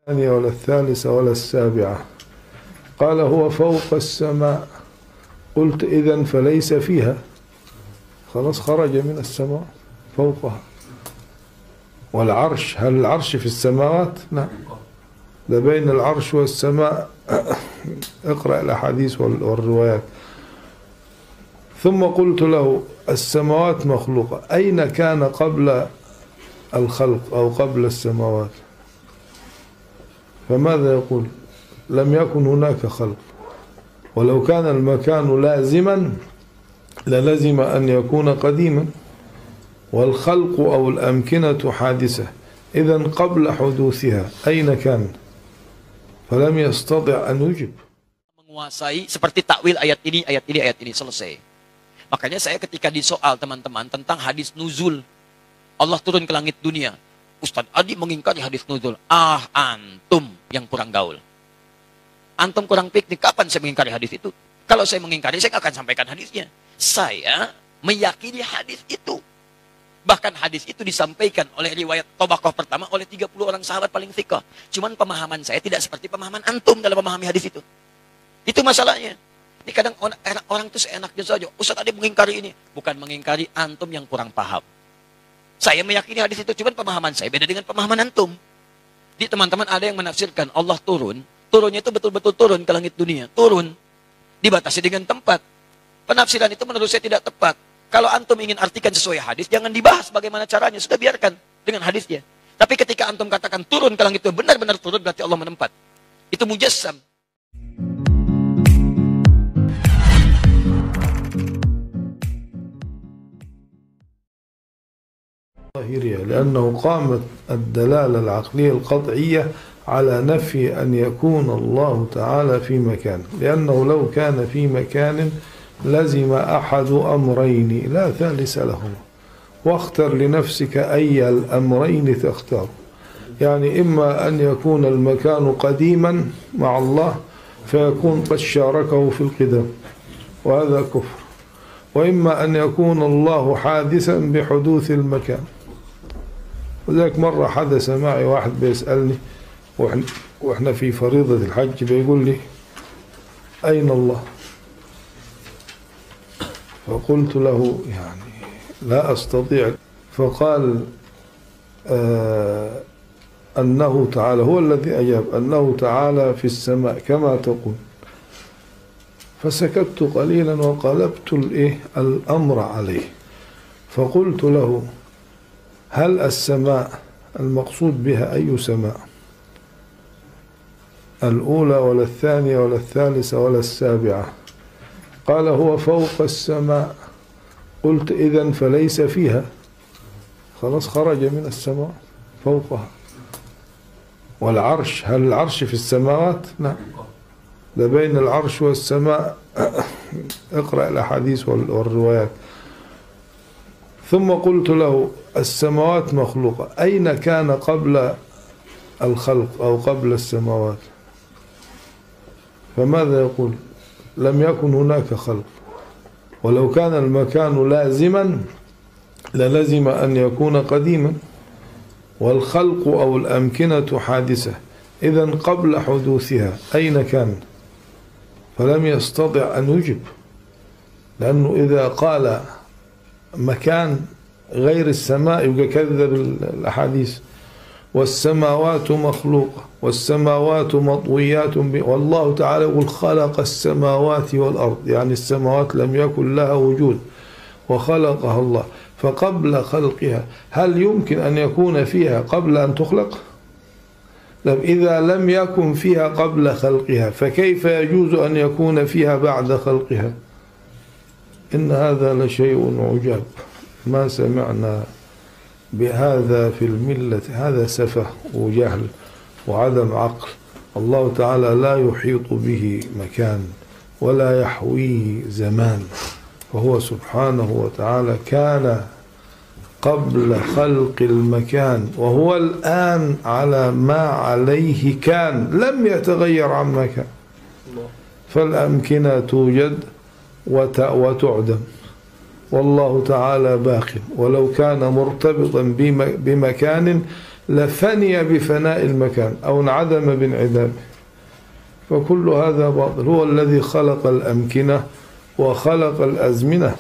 الثانية ولا الثالثة ولا السابعة. قال هو فوق السماء. قلت إذن فليس فيها، خلاص خرج من السماء فوقها. والعرش، هل العرش في السماوات؟ نعم، ده بين العرش والسماء. اقرأ الأحاديث والروايات. ثم قلت له السماوات مخلوقة، أين كان قبل الخلق أو قبل السماوات؟ فماذا يقول؟ لم يكن هناك خلق، ولو كان المكان لازما للزم أن يكون قديما، والخلق أو الأمكنة حادثة، إذن قبل حدوثها أين كان؟ فلم يستطع أن يجب. Menguasai seperti takwil ayat ini selesai. Makanya saya ketika disoal teman-teman tentang hadis nuzul, Allah turun ke langit dunia, Ustadz Adi mengingkari hadis nuzul. Antum yang kurang gaul. Antum kurang piknik. Kapan saya mengingkari hadis itu? Kalau saya mengingkari, saya akan sampaikan hadisnya. Saya meyakini hadis itu. Bahkan hadis itu disampaikan oleh riwayat Tobaqoh pertama oleh 30 orang sahabat paling thiqah. Cuman pemahaman saya tidak seperti pemahaman antum dalam memahami hadis itu. Itu masalahnya. Ini kadang orang itu seenaknya saja. Ustadz Adi mengingkari ini. Bukan mengingkari, antum yang kurang paham. Saya meyakini hadis itu, cuman pemahaman saya beda dengan pemahaman antum. Di teman-teman ada yang menafsirkan Allah turun. Turunnya itu betul-betul turun ke langit dunia. Turun. Dibatasi dengan tempat. Penafsiran itu menurut saya tidak tepat. Kalau antum ingin artikan sesuai hadis, jangan dibahas bagaimana caranya. Sudah biarkan dengan hadisnya. Tapi ketika antum katakan turun ke langit itu, benar-benar turun, berarti Allah menempat. Itu mujassam. لأنه قامت الدلالة العقلية القطعية على نفي أن يكون الله تعالى في مكان، لأنه لو كان في مكان لزم أحد أمرين لا ثالث لهما، واختر لنفسك أي الأمرين تختار. يعني إما أن يكون المكان قديما مع الله فيكون قد شاركه في القدم وهذا كفر، وإما أن يكون الله حادثا بحدوث المكان. وذلك مرة حدث معي واحد بيسألني وإحنا في فريضة الحج، بيقول لي أين الله؟ فقلت له يعني لا أستطيع. فقال أنه تعالى، هو الذي أجاب، أنه تعالى في السماء كما تقول. فسكت قليلا وقلبت الأمر عليه، فقلت له هل السماء المقصود بها أي سماء؟ الأولى ولا الثانية ولا الثالثة ولا السابعة؟ قال هو فوق السماء. قلت إذن فليس فيها، خلاص خرج من السماء فوقها. والعرش، هل العرش في السماوات؟ نعم، ده بين العرش والسماء. اقرأ الأحاديث والروايات. ثم قلت له السماوات مخلوقة، أين كان قبل الخلق أو قبل السماوات؟ فماذا يقول؟ لم يكن هناك خلق، ولو كان المكان لازما للزم أن يكون قديما، والخلق أو الأمكنة حادثة، إذن قبل حدوثها أين كان؟ فلم يستطع أن يجب، لأنه إذا قال مكان غير السماء يبقى كذب الأحاديث. والسماوات مخلوقة والسماوات مطويات والله تعالى يقول خلق السماوات والأرض، يعني السماوات لم يكن لها وجود وخلقها الله. فقبل خلقها هل يمكن أن يكون فيها قبل أن تخلق؟ إذا لم يكن فيها قبل خلقها فكيف يجوز أن يكون فيها بعد خلقها؟ إن هذا لشيء عجاب، ما سمعنا بهذا في الملة. هذا سفه وجهل وعدم عقل. الله تعالى لا يحيط به مكان ولا يحويه زمان، فهو سبحانه وتعالى كان قبل خلق المكان، وهو الآن على ما عليه كان، لم يتغير عما كان. فالأمكنة توجد وتعدم، والله تعالى باق، ولو كان مرتبطا بمكان لفني بفناء المكان أو انعدم بانعدامه، فكل هذا باطل. هو الذي خلق الأمكنة وخلق الأزمنة.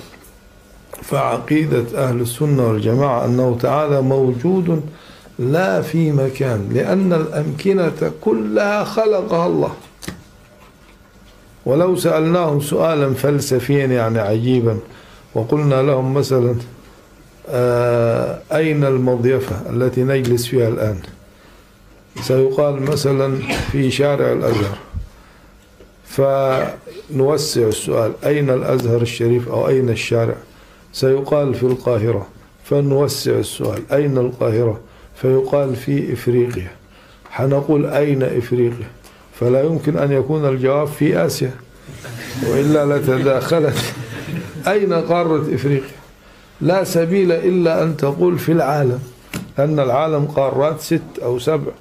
فعقيدة أهل السنة والجماعة أنه تعالى موجود لا في مكان، لأن الأمكنة كلها خلقها الله. ولو سألناهم سؤالا فلسفيا يعني عجيبا وقلنا لهم مثلا أين المضيفة التي نجلس فيها الآن، سيقال مثلا في شارع الأزهر، فنوسع السؤال أين الأزهر الشريف أو أين الشارع، سيقال في القاهرة، فنوسع السؤال أين القاهرة، فيقال في إفريقيا، حنقول أين إفريقيا، فلا يمكن أن يكون الجواب في آسيا وإلا لتداخلت. أين قارة إفريقيا؟ لا سبيل إلا أن تقول في العالم، أن العالم قارات 6 أو 7،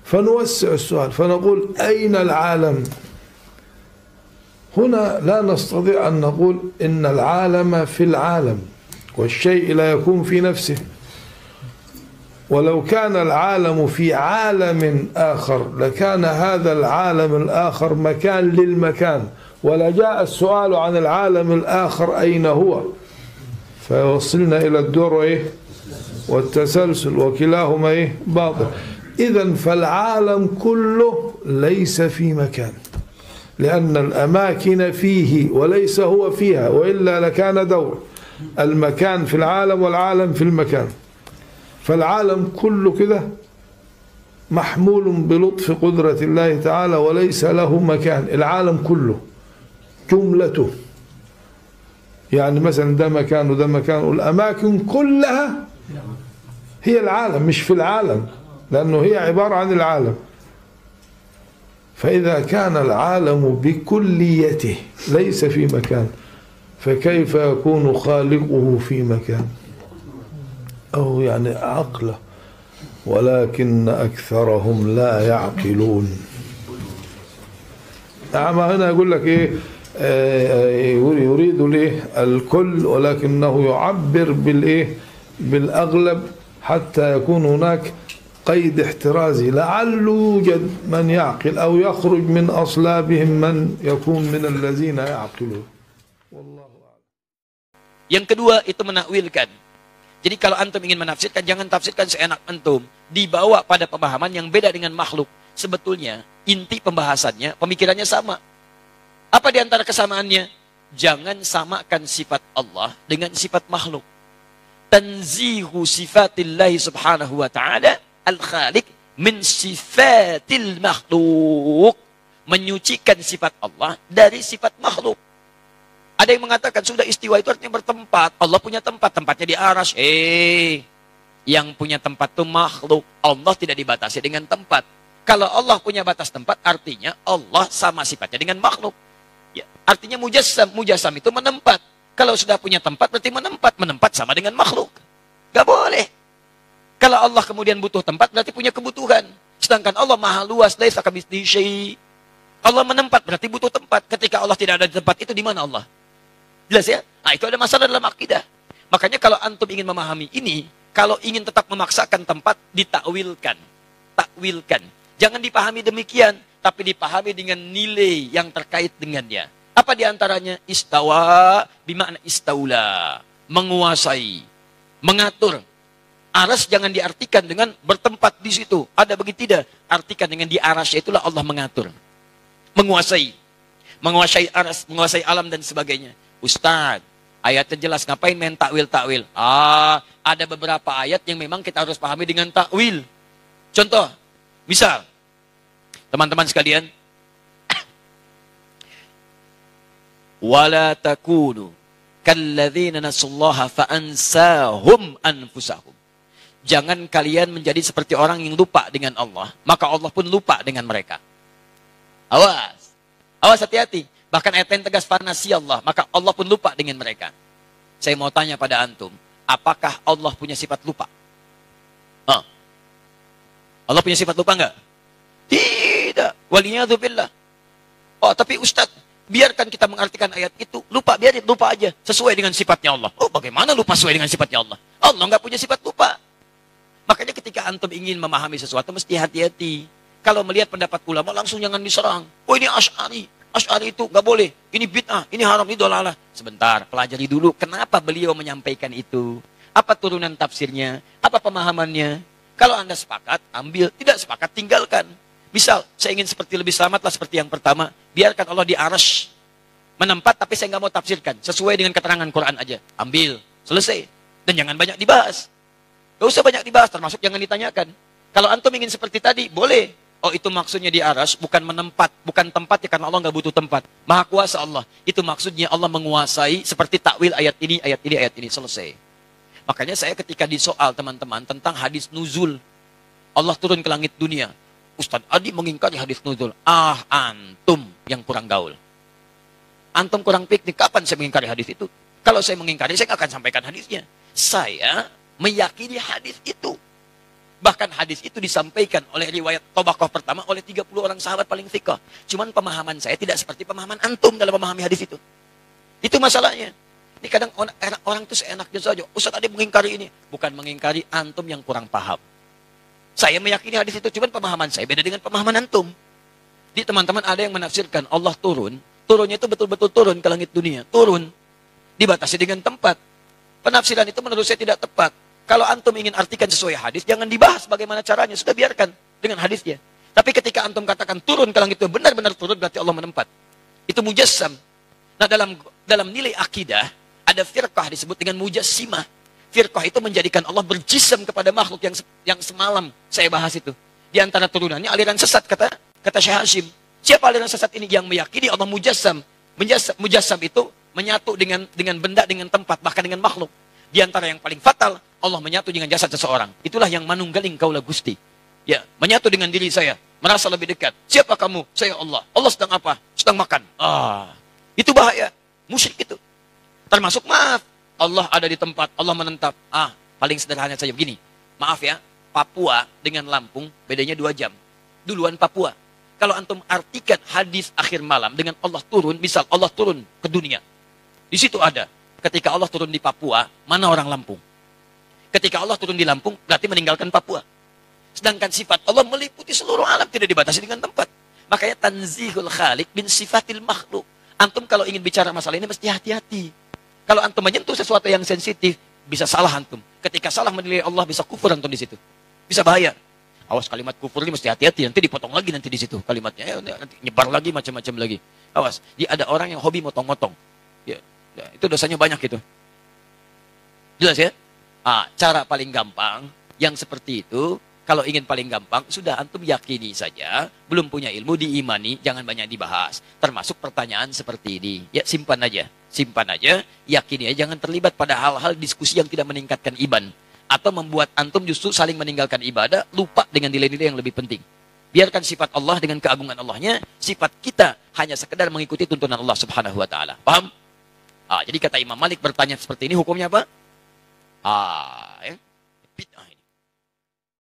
فنوسع السؤال فنقول أين العالم. هنا لا نستطيع أن نقول إن العالم في العالم، والشيء لا يكون في نفسه. ولو كان العالم في عالم آخر لكان هذا العالم الآخر مكان للمكان، ولجاء السؤال عن العالم الآخر أين هو، فيوصلنا إلى الدور والتسلسل، وكلاهما باطل. إذن فالعالم كله ليس في مكان، لأن الأماكن فيه وليس هو فيها، وإلا لكان دور المكان في العالم والعالم في المكان. فالعالم كله كده محمول بلطف قدرة الله تعالى وليس له مكان، العالم كله جملته، يعني مثلا ده مكان وده مكان، والأماكن كلها هي العالم مش في العالم، لأنه هي عبارة عن العالم. فإذا كان العالم بكليته ليس في مكان، فكيف يكون خالقه في مكان؟ أو يعني عقله، ولكن أكثرهم لا يعقلون. أما هنا يقول لك يريد الكل، ولكنه يعبر بالأغلب حتى يكون هناك قيد احترازي، لعل يوجد من يعقل أو يخرج من أصلابهم من يكون من الذين يعقلون. والله أعلم. Yang kedua itu menakwilkan. Jadi kalau antum ingin menafsirkan, jangan tafsirkan seenak antum, dibawa pada pemahaman yang beda dengan makhluk. Sebetulnya inti pembahasannya, pemikirannya sama. Apa di antara kesamaannya? Jangan samakan sifat Allah dengan sifat makhluk. Tanzihu sifatillahi subhanahu wa ta'ala al-khaliq min sifatil makhluk. Menyucikan sifat Allah dari sifat makhluk. Ada yang mengatakan sudah istiwa itu artinya bertempat. Allah punya tempat, tempatnya di arsy. Yang punya tempat itu makhluk. Allah tidak dibatasi dengan tempat. Kalau Allah punya batas tempat, artinya Allah sama sifatnya dengan makhluk. Ya, artinya mujassam. Mujassam itu menempat. Kalau sudah punya tempat, berarti menempat. Menempat sama dengan makhluk. Gak boleh. Kalau Allah kemudian butuh tempat, berarti punya kebutuhan. Sedangkan Allah maha luas, laisa kamitslihi syai'. Allah menempat, berarti butuh tempat. Ketika Allah tidak ada di tempat itu, di mana Allah? Jelas ya? Nah, itu ada masalah dalam akidah. Makanya kalau antum ingin memahami ini, kalau ingin tetap memaksakan tempat, ditakwilkan. Takwilkan. Jangan dipahami demikian, tapi dipahami dengan nilai yang terkait dengannya. Apa diantaranya? Istawa, bimakna istaula. Menguasai. Mengatur. Aras jangan diartikan dengan bertempat di situ. Ada begitu tidak? Artikan dengan di arasy itulah Allah mengatur. Menguasai. Menguasai aras, menguasai alam dan sebagainya. Ustaz, ayatnya jelas, ngapain main takwil-takwil? Ada beberapa ayat yang memang kita harus pahami dengan takwil. Contoh, misal, teman-teman sekalian, wala takunu kalladzina nasullaha fa'ansahum anfusahum. Jangan kalian menjadi seperti orang yang lupa dengan Allah, maka Allah pun lupa dengan mereka. Awas, awas, hati-hati. Bahkan ayat yang tegas, fanasi Allah, maka Allah pun lupa dengan mereka. Saya mau tanya pada antum, apakah Allah punya sifat lupa? Allah punya sifat lupa enggak? Tidak. Waliyadzubillah. Oh, tapi Ustaz, biarkan kita mengartikan ayat itu, lupa, biarin lupa aja, sesuai dengan sifatnya Allah. Oh, bagaimana lupa sesuai dengan sifatnya Allah? Allah enggak punya sifat lupa. Makanya ketika antum ingin memahami sesuatu mesti hati-hati. Kalau melihat pendapat ulama langsung jangan diserang. Oh ini Asy'ari. Asy'ari itu nggak boleh. Ini bid'ah, ini haram, ini dolalah. Sebentar, pelajari dulu kenapa beliau menyampaikan itu. Apa turunan tafsirnya? Apa pemahamannya? Kalau Anda sepakat, ambil. Tidak sepakat, tinggalkan. Misal, saya ingin seperti lebih selamatlah seperti yang pertama. Biarkan Allah di arsy menempat, tapi saya nggak mau tafsirkan. Sesuai dengan keterangan Quran aja. Ambil. Selesai. Dan jangan banyak dibahas. Gak usah banyak dibahas, termasuk jangan ditanyakan. Kalau antum ingin seperti tadi, boleh. Oh itu maksudnya di arsy, bukan menempat. Bukan tempat ya, karena Allah nggak butuh tempat. Maha kuasa Allah. Itu maksudnya Allah menguasai seperti takwil ayat ini, ayat ini, ayat ini. Selesai. Makanya saya ketika disoal teman-teman tentang hadis nuzul. Allah turun ke langit dunia. Ustaz Adi mengingkari hadis nuzul. Ah, antum yang kurang gaul. Antum kurang piknik. Kapan saya mengingkari hadis itu? Kalau saya mengingkari, saya nggak akan sampaikan hadisnya. Saya meyakini hadis itu. Bahkan hadis itu disampaikan oleh riwayat Tabaqah pertama oleh 30 orang sahabat paling thiqah. Cuman pemahaman saya tidak seperti pemahaman antum dalam memahami hadis itu. Itu masalahnya. Ini kadang orang itu seenaknya saja. Ustaz Adi mengingkari ini. Bukan mengingkari, antum yang kurang paham. Saya meyakini hadis itu, cuman pemahaman saya beda dengan pemahaman antum. Di teman-teman ada yang menafsirkan Allah turun. Turunnya itu betul-betul turun ke langit dunia. Turun. Dibatasi dengan tempat. Penafsiran itu menurut saya tidak tepat. Kalau antum ingin artikan sesuai hadis, jangan dibahas bagaimana caranya. Sudah biarkan dengan hadisnya. Tapi ketika antum katakan turun ke langit itu benar-benar turun, berarti Allah menempat. Itu mujassam. Nah dalam nilai akidah, ada firqah disebut dengan mujassimah. Firqah itu menjadikan Allah berjisam kepada makhluk yang semalam saya bahas itu. Di antara turunannya aliran sesat, kata Syekh Hashim. Siapa aliran sesat ini? Yang meyakini Allah mujassam. Mujassam itu menyatu dengan benda, dengan tempat, bahkan dengan makhluk. Di antara yang paling fatal, Allah menyatu dengan jasad seseorang. Itulah yang manunggaling kaulah Gusti. Ya, menyatu dengan diri saya, merasa lebih dekat. Siapa kamu? Saya Allah. Allah sedang apa? Sedang makan. Itu bahaya. Musyrik itu. Termasuk maaf, Allah ada di tempat, Allah menetap. Paling sederhana saja begini. Maaf ya, Papua dengan Lampung bedanya 2 jam. Duluan Papua. Kalau antum artikan hadis akhir malam dengan Allah turun, misal Allah turun ke dunia. Di situ ada. Ketika Allah turun di Papua, mana orang Lampung? Ketika Allah turun di Lampung, berarti meninggalkan Papua. Sedangkan sifat Allah meliputi seluruh alam, tidak dibatasi dengan tempat. Makanya tanzihul khaliq bin sifatil makhluk. Antum kalau ingin bicara masalah ini mesti hati-hati. Kalau antum menyentuh sesuatu yang sensitif, bisa salah antum. Ketika salah menilai Allah, bisa kufur antum di situ. Bisa bahaya. Awas, kalimat kufur ini mesti hati-hati, nanti dipotong lagi nanti di situ kalimatnya. Nanti nyebar lagi macam-macam lagi. Awas, ada orang yang hobi motong-motong. Ya, itu dosanya banyak itu. Jelas ya? Cara paling gampang yang seperti itu, kalau ingin paling gampang, sudah antum yakini saja, belum punya ilmu diimani, jangan banyak dibahas. Termasuk pertanyaan seperti ini. Ya, simpan aja, yakini aja, jangan terlibat pada hal-hal diskusi yang tidak meningkatkan iman. Atau membuat antum justru saling meninggalkan ibadah, lupa dengan nilai-nilai yang lebih penting. Biarkan sifat Allah dengan keagungan Allahnya, sifat kita hanya sekedar mengikuti tuntunan Allah Subhanahu wa Ta'ala. Paham? Jadi kata Imam Malik bertanya seperti ini, hukumnya apa? Ya. Bid'ah ini.